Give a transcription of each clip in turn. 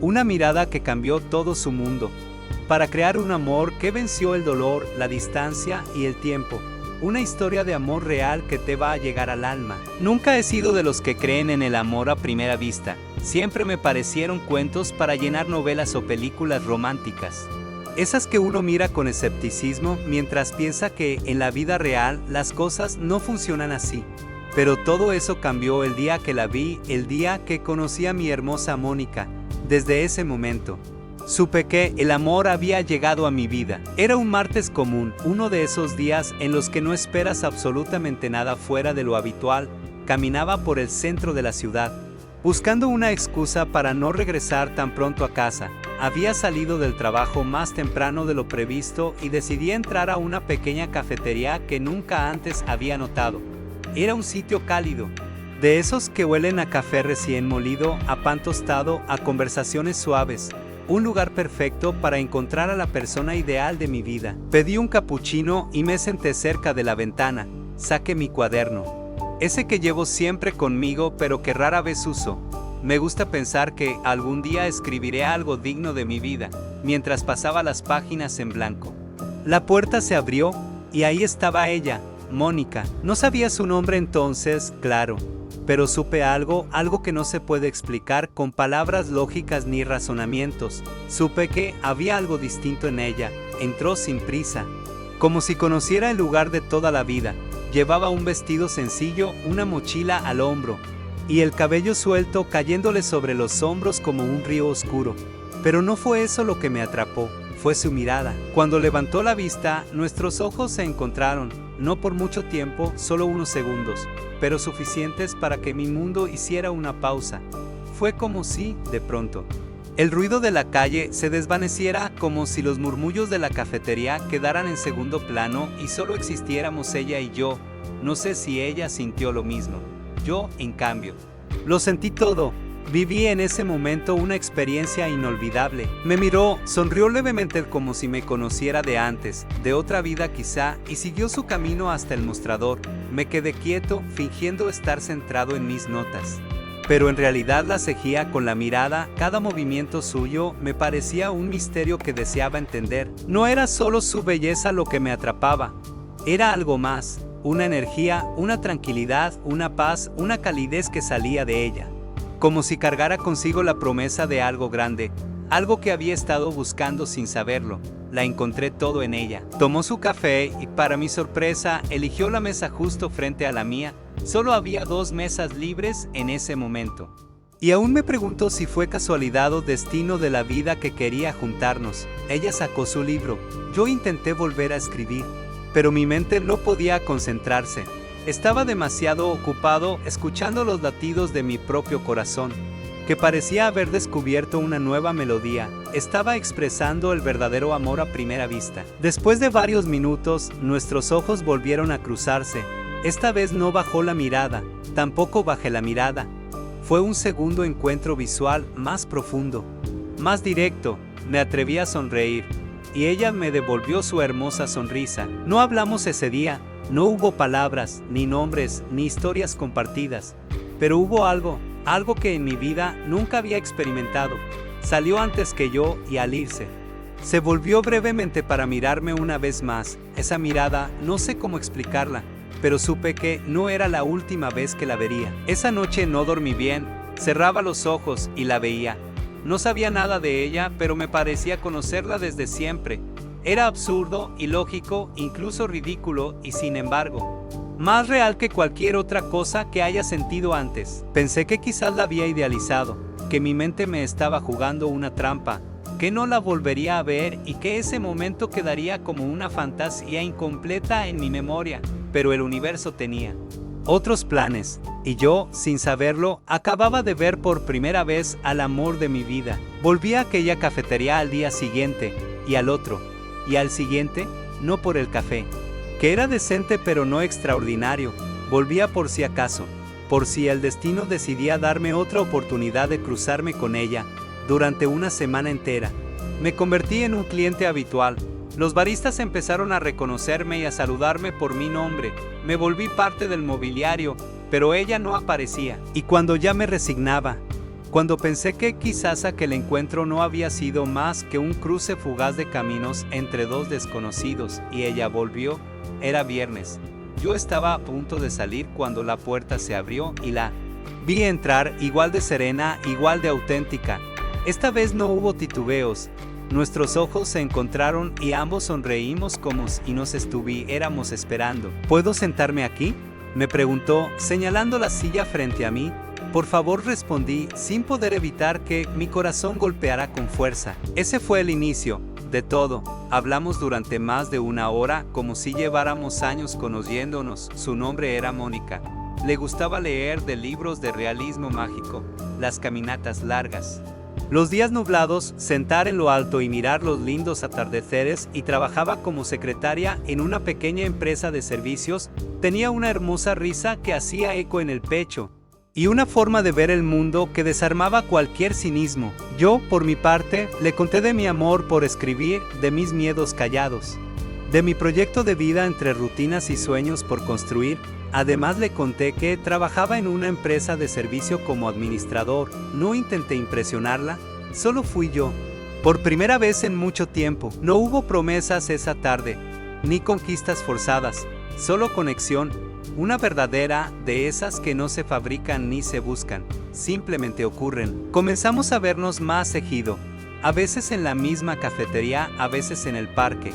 Una mirada que cambió todo su mundo. Para crear un amor que venció el dolor, la distancia y el tiempo. Una historia de amor real que te va a llegar al alma. Nunca he sido de los que creen en el amor a primera vista. Siempre me parecieron cuentos para llenar novelas o películas románticas. Esas que uno mira con escepticismo mientras piensa que en la vida real las cosas no funcionan así. Pero todo eso cambió el día que la vi, el día que conocí a mi hermosa Mónica. Desde ese momento, supe que el amor había llegado a mi vida. Era un martes común, uno de esos días en los que no esperas absolutamente nada fuera de lo habitual. Caminaba por el centro de la ciudad, buscando una excusa para no regresar tan pronto a casa. Había salido del trabajo más temprano de lo previsto y decidí entrar a una pequeña cafetería que nunca antes había notado. Era un sitio cálido, de esos que huelen a café recién molido, a pan tostado, a conversaciones suaves. Un lugar perfecto para encontrar a la persona ideal de mi vida. Pedí un cappuccino y me senté cerca de la ventana. Saqué mi cuaderno. Ese que llevo siempre conmigo pero que rara vez uso. Me gusta pensar que algún día escribiré algo digno de mi vida, mientras pasaba las páginas en blanco. La puerta se abrió y ahí estaba ella, Mónica. No sabía su nombre entonces, claro. Pero supe algo que no se puede explicar con palabras lógicas ni razonamientos. Supe que había algo distinto en ella. Entró sin prisa, como si conociera el lugar de toda la vida. Llevaba un vestido sencillo, una mochila al hombro, y el cabello suelto cayéndole sobre los hombros como un río oscuro. Pero no fue eso lo que me atrapó, fue su mirada. Cuando levantó la vista, nuestros ojos se encontraron, no por mucho tiempo, solo unos segundos, pero suficientes para que mi mundo hiciera una pausa. Fue como si, de pronto, el ruido de la calle se desvaneciera, como si los murmullos de la cafetería quedaran en segundo plano y solo existiéramos ella y yo. No sé si ella sintió lo mismo. Yo, en cambio, lo sentí todo. Viví en ese momento una experiencia inolvidable. Me miró, sonrió levemente como si me conociera de antes, de otra vida quizá, y siguió su camino hasta el mostrador. Me quedé quieto, fingiendo estar centrado en mis notas. Pero en realidad la seguía con la mirada, cada movimiento suyo me parecía un misterio que deseaba entender. No era solo su belleza lo que me atrapaba, era algo más, una energía, una tranquilidad, una paz, una calidez que salía de ella. Como si cargara consigo la promesa de algo grande, algo que había estado buscando sin saberlo. La encontré todo en ella. Tomó su café y, para mi sorpresa, eligió la mesa justo frente a la mía. Solo había 2 mesas libres en ese momento. Y aún me pregunto si fue casualidad o destino de la vida que quería juntarnos. Ella sacó su libro. Yo intenté volver a escribir, pero mi mente no podía concentrarse. Estaba demasiado ocupado escuchando los latidos de mi propio corazón, que parecía haber descubierto una nueva melodía. Estaba expresando el verdadero amor a primera vista. Después de varios minutos, nuestros ojos volvieron a cruzarse. Esta vez no bajó la mirada, tampoco bajé la mirada. Fue un segundo encuentro visual más profundo, más directo. Me atreví a sonreír, y ella me devolvió su hermosa sonrisa. No hablamos ese día. No hubo palabras, ni nombres, ni historias compartidas, pero hubo algo que en mi vida nunca había experimentado. Salió antes que yo y al irse, se volvió brevemente para mirarme una vez más. Esa mirada, no sé cómo explicarla, pero supe que no era la última vez que la vería. Esa noche no dormí bien, cerraba los ojos y la veía. No sabía nada de ella, pero me parecía conocerla desde siempre. Era absurdo, ilógico, incluso ridículo y sin embargo, más real que cualquier otra cosa que haya sentido antes. Pensé que quizás la había idealizado, que mi mente me estaba jugando una trampa, que no la volvería a ver y que ese momento quedaría como una fantasía incompleta en mi memoria. Pero el universo tenía otros planes, y yo, sin saberlo, acababa de ver por primera vez al amor de mi vida. Volví a aquella cafetería al día siguiente, y al otro. Y al siguiente, no por el café, que era decente pero no extraordinario. Volvía por si acaso, por si el destino decidía darme otra oportunidad de cruzarme con ella. Durante una semana entera, me convertí en un cliente habitual. Los baristas empezaron a reconocerme y a saludarme por mi nombre. Me volví parte del mobiliario, pero ella no aparecía. Y cuando ya me resignaba, Cuando pensé que quizás aquel encuentro no había sido más que un cruce fugaz de caminos entre dos desconocidos y ella volvió, era viernes. Yo estaba a punto de salir cuando la puerta se abrió y la vi entrar, igual de serena, igual de auténtica. Esta vez no hubo titubeos. Nuestros ojos se encontraron y ambos sonreímos como si nos estuviéramos esperando. ¿Puedo sentarme aquí?, me preguntó, señalando la silla frente a mí. Por favor, respondí, sin poder evitar que mi corazón golpeara con fuerza. Ese fue el inicio de todo. Hablamos durante más de una hora, como si lleváramos años conociéndonos. Su nombre era Mónica. Le gustaba leer de libros de realismo mágico, las caminatas largas, los días nublados, sentar en lo alto y mirar los lindos atardeceres, y trabajaba como secretaria en una pequeña empresa de servicios. Tenía una hermosa risa que hacía eco en el pecho y una forma de ver el mundo que desarmaba cualquier cinismo. Yo, por mi parte, le conté de mi amor por escribir, de mis miedos callados, de mi proyecto de vida entre rutinas y sueños por construir. Además le conté que trabajaba en una empresa de servicio como administrador. No intenté impresionarla, solo fui yo. Por primera vez en mucho tiempo. No hubo promesas esa tarde, ni conquistas forzadas, solo conexión. Una verdadera, de esas que no se fabrican ni se buscan, simplemente ocurren. Comenzamos a vernos más seguido, a veces en la misma cafetería, a veces en el parque,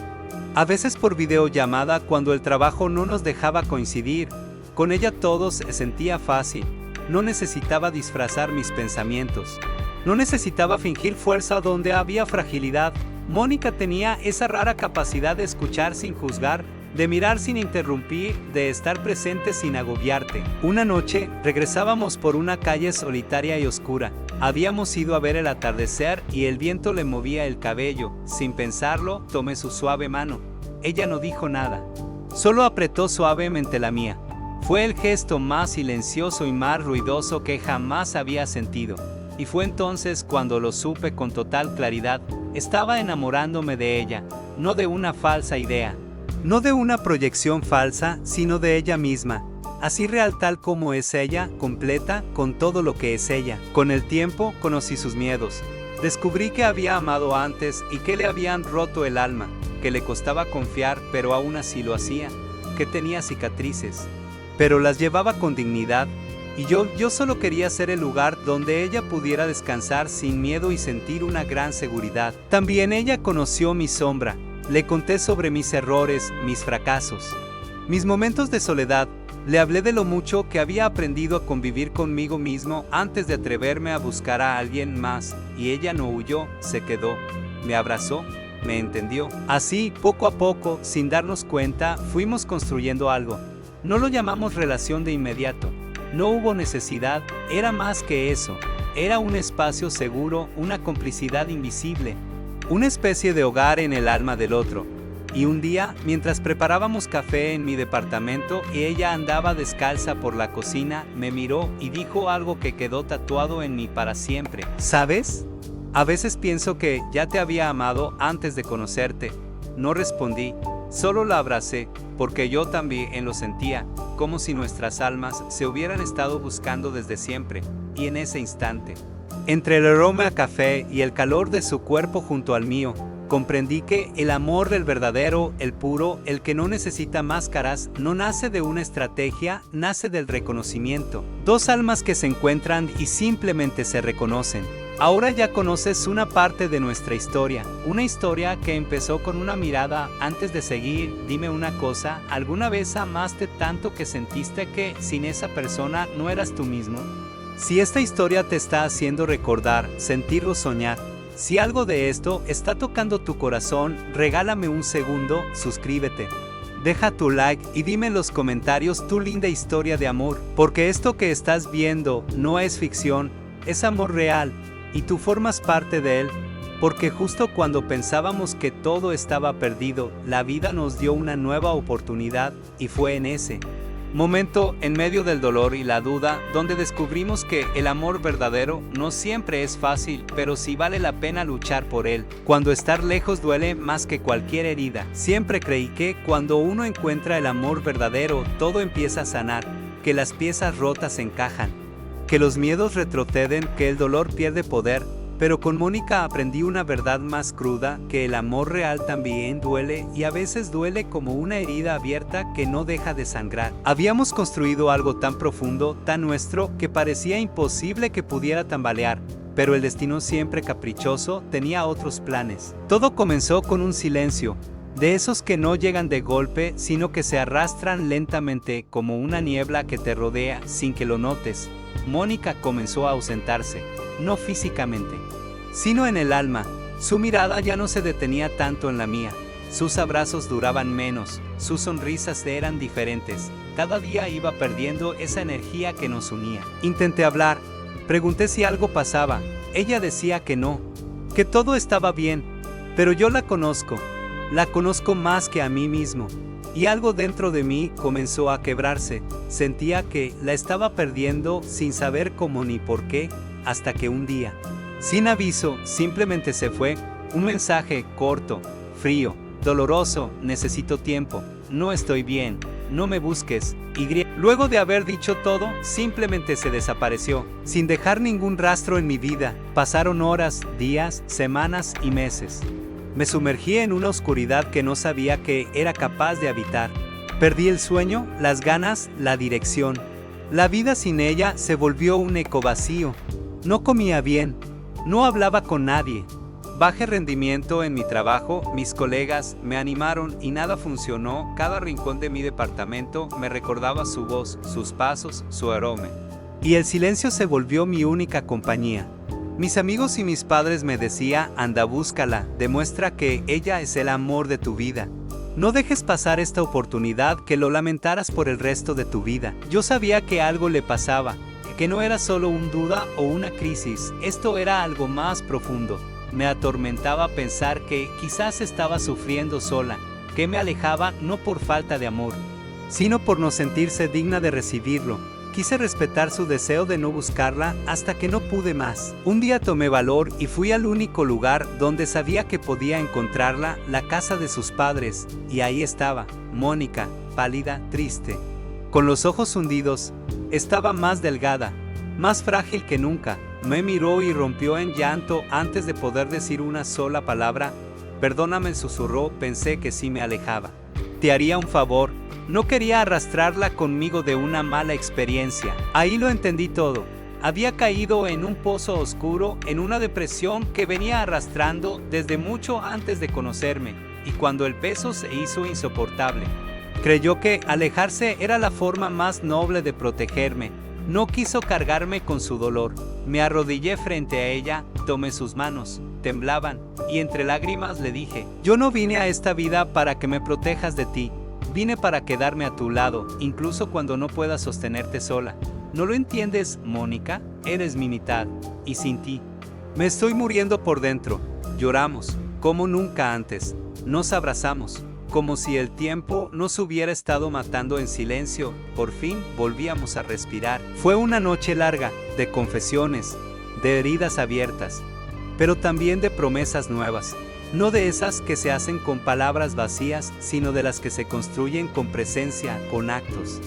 a veces por videollamada cuando el trabajo no nos dejaba coincidir. Con ella todo se sentía fácil, no necesitaba disfrazar mis pensamientos, no necesitaba fingir fuerza donde había fragilidad. Mónica tenía esa rara capacidad de escuchar sin juzgar, de mirar sin interrumpir, de estar presente sin agobiarte. Una noche, regresábamos por una calle solitaria y oscura. Habíamos ido a ver el atardecer y el viento le movía el cabello. Sin pensarlo, tomé su suave mano. Ella no dijo nada, solo apretó suavemente la mía. Fue el gesto más silencioso y más ruidoso que jamás había sentido. Y fue entonces cuando lo supe con total claridad. Estaba enamorándome de ella, no de una falsa idea. No de una proyección falsa, sino de ella misma, así real tal como es ella, completa, con todo lo que es ella. Con el tiempo, conocí sus miedos. Descubrí que había amado antes y que le habían roto el alma, que le costaba confiar, pero aún así lo hacía, que tenía cicatrices, pero las llevaba con dignidad. Y yo solo quería ser el lugar donde ella pudiera descansar sin miedo y sentir una gran seguridad. También ella conoció mi sombra. Le conté sobre mis errores, mis fracasos, mis momentos de soledad. Le hablé de lo mucho que había aprendido a convivir conmigo mismo antes de atreverme a buscar a alguien más. Y ella no huyó, se quedó, me abrazó, me entendió. Así, poco a poco, sin darnos cuenta, fuimos construyendo algo. No lo llamamos relación de inmediato. No hubo necesidad, era más que eso. Era un espacio seguro, una complicidad invisible, una especie de hogar en el alma del otro. Y un día, mientras preparábamos café en mi departamento y ella andaba descalza por la cocina, me miró y dijo algo que quedó tatuado en mí para siempre. ¿Sabes? A veces pienso que ya te había amado antes de conocerte. No respondí, solo la abracé, porque yo también lo sentía, como si nuestras almas se hubieran estado buscando desde siempre. Y en ese instante, entre el aroma a café y el calor de su cuerpo junto al mío, comprendí que el amor del verdadero, el puro, el que no necesita máscaras, no nace de una estrategia, nace del reconocimiento. Dos almas que se encuentran y simplemente se reconocen. Ahora ya conoces una parte de nuestra historia, una historia que empezó con una mirada. Antes de seguir, dime una cosa, ¿alguna vez amaste tanto que sentiste que sin esa persona no eras tú mismo? Si esta historia te está haciendo recordar, sentir o soñar, si algo de esto está tocando tu corazón, regálame un segundo, suscríbete, deja tu like y dime en los comentarios tu linda historia de amor, porque esto que estás viendo no es ficción, es amor real, y tú formas parte de él, porque justo cuando pensábamos que todo estaba perdido, la vida nos dio una nueva oportunidad, y fue en ese momento, en medio del dolor y la duda, donde descubrimos que el amor verdadero no siempre es fácil, pero sí vale la pena luchar por él. Cuando estar lejos duele más que cualquier herida. Siempre creí que cuando uno encuentra el amor verdadero, todo empieza a sanar, que las piezas rotas encajan, que los miedos retroceden, que el dolor pierde poder, pero con Mónica aprendí una verdad más cruda, que el amor real también duele, y a veces duele como una herida abierta que no deja de sangrar. Habíamos construido algo tan profundo, tan nuestro, que parecía imposible que pudiera tambalear, pero el destino siempre caprichoso tenía otros planes. Todo comenzó con un silencio, de esos que no llegan de golpe, sino que se arrastran lentamente como una niebla que te rodea sin que lo notes. Mónica comenzó a ausentarse, no físicamente, sino en el alma. Su mirada ya no se detenía tanto en la mía, sus abrazos duraban menos, sus sonrisas eran diferentes, cada día iba perdiendo esa energía que nos unía. Intenté hablar, pregunté si algo pasaba, ella decía que no, que todo estaba bien, pero yo la conozco más que a mí mismo. Y algo dentro de mí comenzó a quebrarse, sentía que la estaba perdiendo sin saber cómo ni por qué, hasta que un día, sin aviso, simplemente se fue, un mensaje corto, frío, doloroso: necesito tiempo, no estoy bien, no me busques, y luego de haber dicho todo, simplemente se desapareció, sin dejar ningún rastro en mi vida. Pasaron horas, días, semanas y meses. Me sumergí en una oscuridad que no sabía que era capaz de habitar. Perdí el sueño, las ganas, la dirección. La vida sin ella se volvió un eco vacío. No comía bien, no hablaba con nadie. Bajé rendimiento en mi trabajo, mis colegas me animaron y nada funcionó. Cada rincón de mi departamento me recordaba su voz, sus pasos, su aroma. Y el silencio se volvió mi única compañía. Mis amigos y mis padres me decían: anda, búscala, demuestra que ella es el amor de tu vida. No dejes pasar esta oportunidad, que lo lamentaras por el resto de tu vida. Yo sabía que algo le pasaba, que no era solo una duda o una crisis, esto era algo más profundo. Me atormentaba pensar que quizás estaba sufriendo sola, que me alejaba no por falta de amor, sino por no sentirse digna de recibirlo. Quise respetar su deseo de no buscarla hasta que no pude más. Un día tomé valor y fui al único lugar donde sabía que podía encontrarla, la casa de sus padres, y ahí estaba, Mónica, pálida, triste, con los ojos hundidos. Estaba más delgada, más frágil que nunca. Me miró y rompió en llanto antes de poder decir una sola palabra. Perdóname, susurró. Pensé que sí me alejaba. Te haría un favor. No quería arrastrarla conmigo de una mala experiencia. Ahí lo entendí todo. Había caído en un pozo oscuro, en una depresión que venía arrastrando desde mucho antes de conocerme, y cuando el peso se hizo insoportable, creyó que alejarse era la forma más noble de protegerme. No quiso cargarme con su dolor. Me arrodillé frente a ella, tomé sus manos, temblaban, y entre lágrimas le dije: yo no vine a esta vida para que me protejas de ti. Vine para quedarme a tu lado, incluso cuando no puedas sostenerte sola. ¿No lo entiendes, Mónica? Eres mi mitad, y sin ti me estoy muriendo por dentro. Lloramos, como nunca antes. Nos abrazamos, como si el tiempo nos hubiera estado matando en silencio. Por fin volvíamos a respirar. Fue una noche larga, de confesiones, de heridas abiertas, pero también de promesas nuevas. No de esas que se hacen con palabras vacías, sino de las que se construyen con presencia, con actos,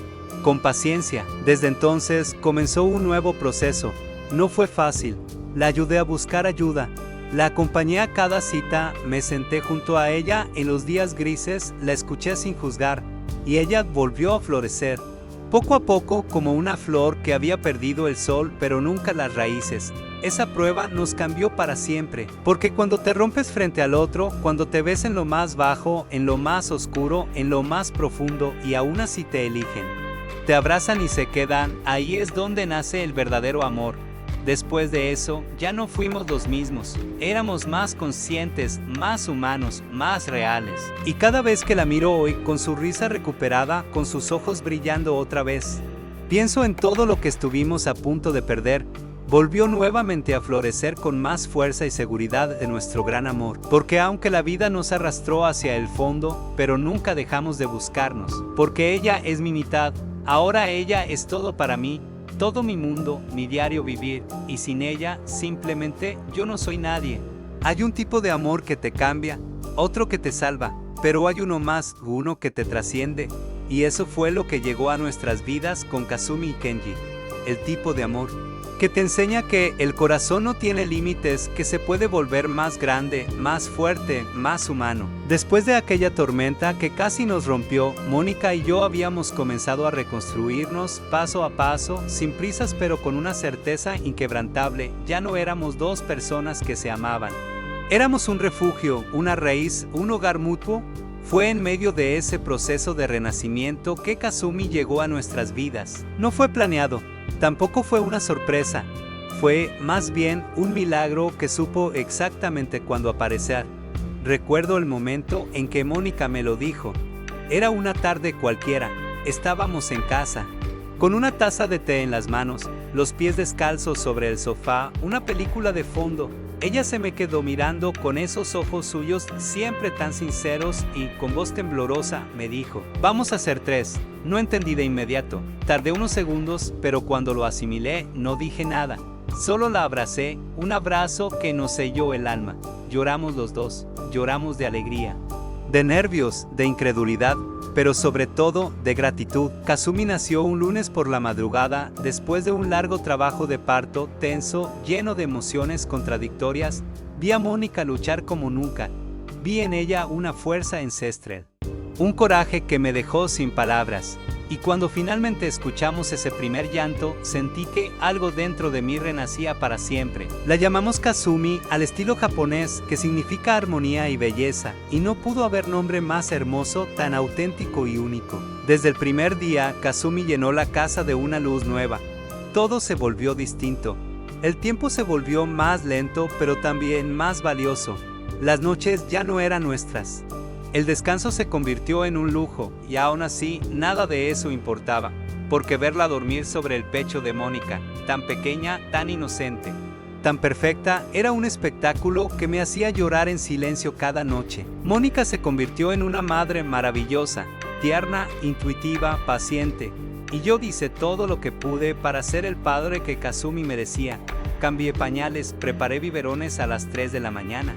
con paciencia. Desde entonces comenzó un nuevo proceso. No fue fácil. La ayudé a buscar ayuda. La acompañé a cada cita, me senté junto a ella en los días grises, la escuché sin juzgar, y ella volvió a florecer. Poco a poco, como una flor que había perdido el sol pero nunca las raíces. Esa prueba nos cambió para siempre, porque cuando te rompes frente al otro, cuando te ves en lo más bajo, en lo más oscuro, en lo más profundo, y aún así te eligen, te abrazan y se quedan, ahí es donde nace el verdadero amor. Después de eso, ya no fuimos los mismos, éramos más conscientes, más humanos, más reales. Y cada vez que la miro hoy, con su risa recuperada, con sus ojos brillando otra vez, pienso en todo lo que estuvimos a punto de perder. Volvió nuevamente a florecer con más fuerza y seguridad de nuestro gran amor. Porque aunque la vida nos arrastró hacia el fondo, pero nunca dejamos de buscarnos. Porque ella es mi mitad, ahora ella es todo para mí. Todo mi mundo, mi diario vivir, y sin ella, simplemente, yo no soy nadie. Hay un tipo de amor que te cambia, otro que te salva, pero hay uno más, uno que te trasciende, y eso fue lo que llegó a nuestras vidas con Kazumi y Kenji. El tipo de amor que te enseña que el corazón no tiene límites, que se puede volver más grande, más fuerte, más humano. Después de aquella tormenta que casi nos rompió, Mónica y yo habíamos comenzado a reconstruirnos paso a paso, sin prisas pero con una certeza inquebrantable. Ya no éramos dos personas que se amaban. Éramos un refugio, una raíz, un hogar mutuo. Fue en medio de ese proceso de renacimiento que Kazumi llegó a nuestras vidas. No fue planeado, tampoco fue una sorpresa. Fue, más bien, un milagro que supo exactamente cuándo aparecer. Recuerdo el momento en que Mónica me lo dijo. Era una tarde cualquiera, estábamos en casa, con una taza de té en las manos, los pies descalzos sobre el sofá, una película de fondo. Ella se me quedó mirando con esos ojos suyos siempre tan sinceros y, con voz temblorosa, me dijo: «Vamos a ser tres». No entendí de inmediato. Tardé unos segundos, pero cuando lo asimilé, no dije nada. Solo la abracé, un abrazo que nos selló el alma. Lloramos los dos, lloramos de alegría, de nervios, de incredulidad, pero sobre todo de gratitud. Kazumi nació un lunes por la madrugada, después de un largo trabajo de parto, tenso, lleno de emociones contradictorias. Vi a Mónica luchar como nunca. Vi en ella una fuerza ancestral, un coraje que me dejó sin palabras. Y cuando finalmente escuchamos ese primer llanto, sentí que algo dentro de mí renacía para siempre. La llamamos Kazumi al estilo japonés, que significa armonía y belleza, y no pudo haber nombre más hermoso, tan auténtico y único. Desde el primer día, Kazumi llenó la casa de una luz nueva. Todo se volvió distinto. El tiempo se volvió más lento, pero también más valioso. Las noches ya no eran nuestras. El descanso se convirtió en un lujo, y aún así, nada de eso importaba, porque verla dormir sobre el pecho de Mónica, tan pequeña, tan inocente, tan perfecta, era un espectáculo que me hacía llorar en silencio cada noche. Mónica se convirtió en una madre maravillosa, tierna, intuitiva, paciente, y yo hice todo lo que pude para ser el padre que Kazumi merecía. Cambié pañales, preparé biberones a las 3 de la mañana.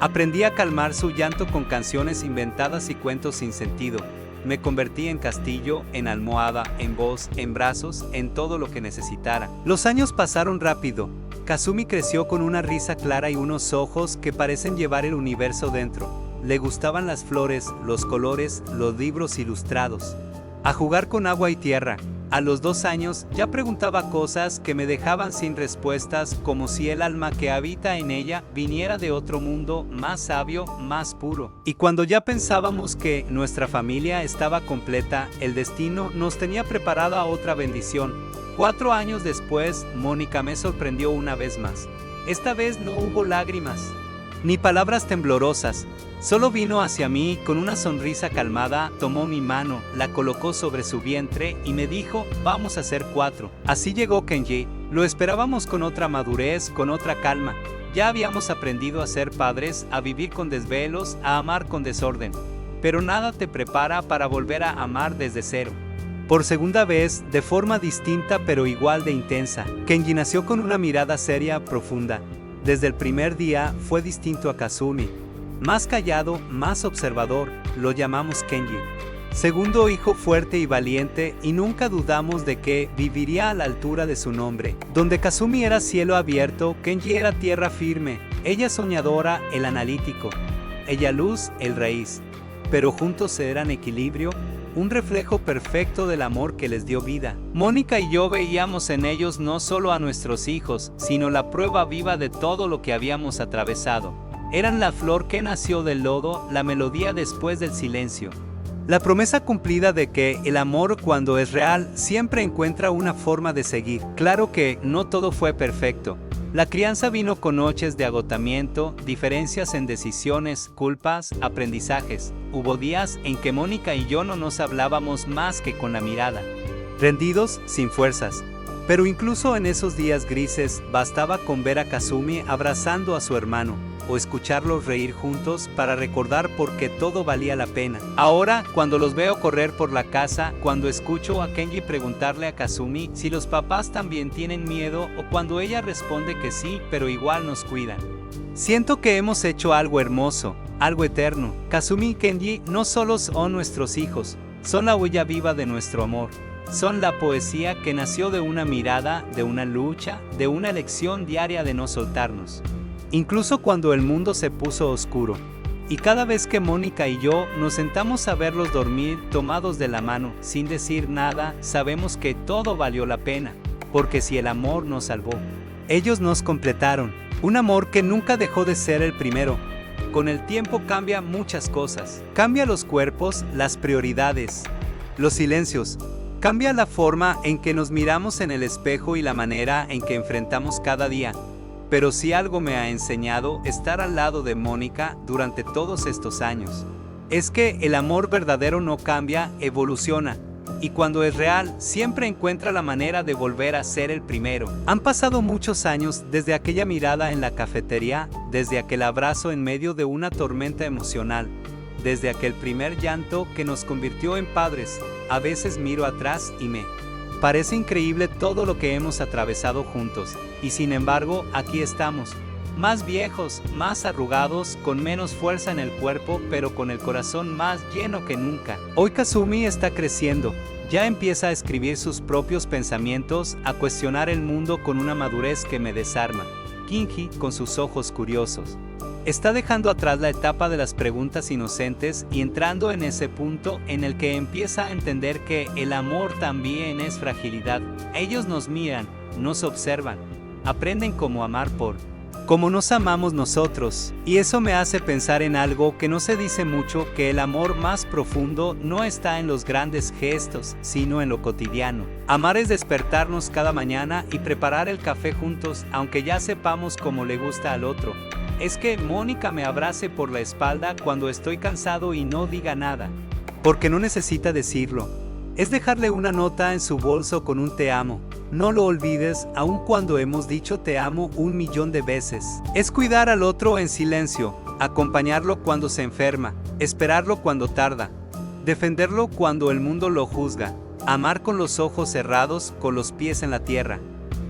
Aprendí a calmar su llanto con canciones inventadas y cuentos sin sentido. Me convertí en castillo, en almohada, en voz, en brazos, en todo lo que necesitara. Los años pasaron rápido. Kazumi creció con una risa clara y unos ojos que parecen llevar el universo dentro. Le gustaban las flores, los colores, los libros ilustrados. A jugar con agua y tierra. A los 2 años ya preguntaba cosas que me dejaban sin respuestas, como si el alma que habita en ella viniera de otro mundo, más sabio, más puro. Y cuando ya pensábamos que nuestra familia estaba completa, el destino nos tenía preparada otra bendición. 4 años después, Mónica me sorprendió una vez más. Esta vez no hubo lágrimas, ni palabras temblorosas. Solo vino hacia mí con una sonrisa calmada, tomó mi mano, la colocó sobre su vientre y me dijo: «Vamos a ser 4». Así llegó Kenji. Lo esperábamos con otra madurez, con otra calma. Ya habíamos aprendido a ser padres, a vivir con desvelos, a amar con desorden. Pero nada te prepara para volver a amar desde cero. Por segunda vez, de forma distinta pero igual de intensa, Kenji nació con una mirada seria, profunda. Desde el primer día fue distinto a Kazumi. Más callado, más observador, lo llamamos Kenji. Segundo hijo fuerte y valiente, y nunca dudamos de que viviría a la altura de su nombre. Donde Kazumi era cielo abierto, Kenji era tierra firme. Ella soñadora, el analítico. Ella luz, el raíz. Pero juntos eran equilibrio, un reflejo perfecto del amor que les dio vida. Mónica y yo veíamos en ellos no solo a nuestros hijos, sino la prueba viva de todo lo que habíamos atravesado. Eran la flor que nació del lodo, la melodía después del silencio. La promesa cumplida de que el amor, cuando es real, siempre encuentra una forma de seguir. Claro que no todo fue perfecto. La crianza vino con noches de agotamiento, diferencias en decisiones, culpas, aprendizajes. Hubo días en que Mónica y yo no nos hablábamos más que con la mirada, rendidos, sin fuerzas. Pero incluso en esos días grises, bastaba con ver a Kazumi abrazando a su hermano, o escucharlos reír juntos para recordar por qué todo valía la pena. Ahora, cuando los veo correr por la casa, cuando escucho a Kenji preguntarle a Kazumi si los papás también tienen miedo, o cuando ella responde que sí, pero igual nos cuidan, siento que hemos hecho algo hermoso, algo eterno. Kazumi y Kenji no solo son nuestros hijos, son la huella viva de nuestro amor. Son la poesía que nació de una mirada, de una lucha, de una elección diaria de no soltarnos. Incluso cuando el mundo se puso oscuro. Y cada vez que Mónica y yo nos sentamos a verlos dormir tomados de la mano, sin decir nada, sabemos que todo valió la pena. Porque si el amor nos salvó, ellos nos completaron. Un amor que nunca dejó de ser el primero. Con el tiempo cambia muchas cosas. Cambia los cuerpos, las prioridades, los silencios. Cambia la forma en que nos miramos en el espejo y la manera en que enfrentamos cada día. Pero si algo me ha enseñado estar al lado de Mónica durante todos estos años, es que el amor verdadero no cambia, evoluciona. Y cuando es real, siempre encuentra la manera de volver a ser el primero. Han pasado muchos años desde aquella mirada en la cafetería, desde aquel abrazo en medio de una tormenta emocional, desde aquel primer llanto que nos convirtió en padres. A veces miro atrás y me parece increíble todo lo que hemos atravesado juntos, y sin embargo, aquí estamos. Más viejos, más arrugados, con menos fuerza en el cuerpo, pero con el corazón más lleno que nunca. Hoy Kazumi está creciendo, ya empieza a escribir sus propios pensamientos, a cuestionar el mundo con una madurez que me desarma. Kinji, con sus ojos curiosos, está dejando atrás la etapa de las preguntas inocentes y entrando en ese punto en el que empieza a entender que el amor también es fragilidad. Ellos nos miran, nos observan, aprenden cómo amar como nos amamos nosotros, y eso me hace pensar en algo que no se dice mucho, que el amor más profundo no está en los grandes gestos, sino en lo cotidiano. Amar es despertarnos cada mañana y preparar el café juntos, aunque ya sepamos cómo le gusta al otro. Es que Mónica me abrace por la espalda cuando estoy cansado y no diga nada, porque no necesita decirlo. Es dejarle una nota en su bolso con un te amo. No lo olvides, aun cuando hemos dicho te amo 1.000.000 de veces. Es cuidar al otro en silencio, acompañarlo cuando se enferma, esperarlo cuando tarda, defenderlo cuando el mundo lo juzga, amar con los ojos cerrados, con los pies en la tierra,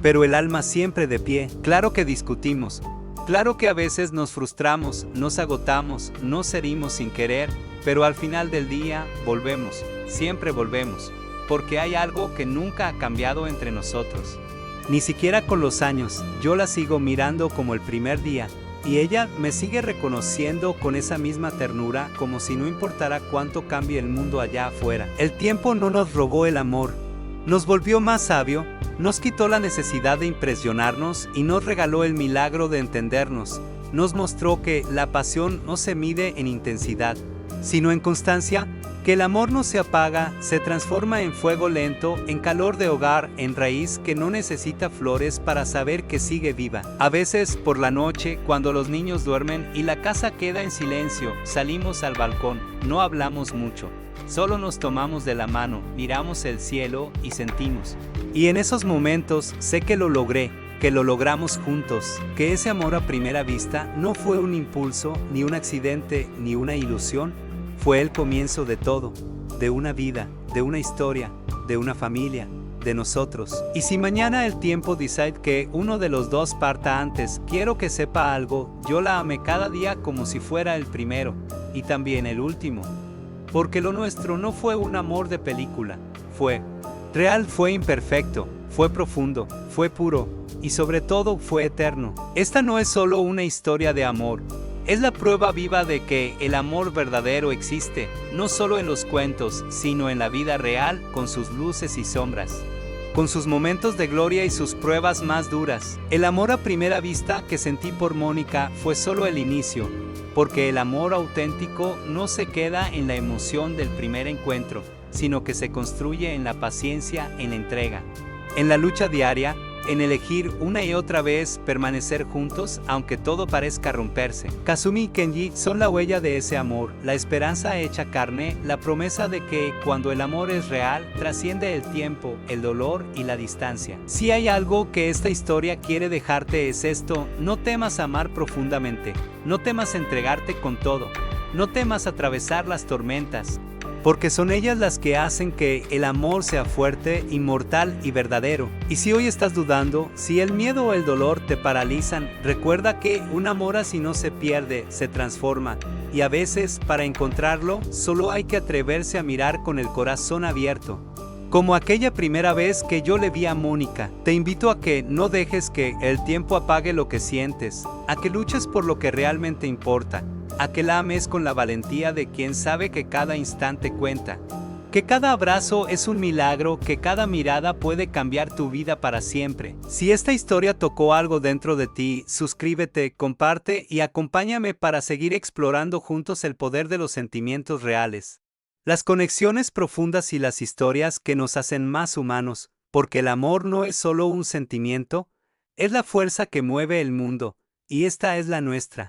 pero el alma siempre de pie. Claro que discutimos, claro que a veces nos frustramos, nos agotamos, nos herimos sin querer, pero al final del día volvemos, siempre volvemos. Porque hay algo que nunca ha cambiado entre nosotros. Ni siquiera con los años, yo la sigo mirando como el primer día, y ella me sigue reconociendo con esa misma ternura, como si no importara cuánto cambie el mundo allá afuera. El tiempo no nos robó el amor, nos volvió más sabio, nos quitó la necesidad de impresionarnos y nos regaló el milagro de entendernos. Nos mostró que la pasión no se mide en intensidad, sino en constancia, que el amor no se apaga, se transforma en fuego lento, en calor de hogar, en raíz que no necesita flores para saber que sigue viva. A veces, por la noche, cuando los niños duermen y la casa queda en silencio, salimos al balcón, no hablamos mucho, solo nos tomamos de la mano, miramos el cielo y sentimos. Y en esos momentos sé que lo logré, que lo logramos juntos, que ese amor a primera vista no fue un impulso, ni un accidente, ni una ilusión. Fue el comienzo de todo, de una vida, de una historia, de una familia, de nosotros. Y si mañana el tiempo decide que uno de los dos parta antes, quiero que sepa algo, yo la amé cada día como si fuera el primero, y también el último. Porque lo nuestro no fue un amor de película, fue real, fue imperfecto, fue profundo, fue puro, y sobre todo fue eterno. Esta no es solo una historia de amor, es la prueba viva de que el amor verdadero existe, no solo en los cuentos, sino en la vida real, con sus luces y sombras, con sus momentos de gloria y sus pruebas más duras. El amor a primera vista que sentí por Mónica fue solo el inicio, porque el amor auténtico no se queda en la emoción del primer encuentro, sino que se construye en la paciencia, en la entrega, en la lucha diaria, en elegir una y otra vez permanecer juntos aunque todo parezca romperse. Kazumi y Kenji son la huella de ese amor, la esperanza hecha carne, la promesa de que cuando el amor es real, trasciende el tiempo, el dolor y la distancia. Si hay algo que esta historia quiere dejarte es esto: no temas amar profundamente, no temas entregarte con todo, no temas atravesar las tormentas, porque son ellas las que hacen que el amor sea fuerte, inmortal y verdadero. Y si hoy estás dudando, si el miedo o el dolor te paralizan, recuerda que un amor así no se pierde, se transforma. Y a veces, para encontrarlo, solo hay que atreverse a mirar con el corazón abierto. Como aquella primera vez que yo le vi a Mónica, te invito a que no dejes que el tiempo apague lo que sientes, a que luches por lo que realmente importa, a que la ames con la valentía de quien sabe que cada instante cuenta, que cada abrazo es un milagro, que cada mirada puede cambiar tu vida para siempre. Si esta historia tocó algo dentro de ti, suscríbete, comparte y acompáñame para seguir explorando juntos el poder de los sentimientos reales, las conexiones profundas y las historias que nos hacen más humanos, porque el amor no es solo un sentimiento, es la fuerza que mueve el mundo, y esta es la nuestra.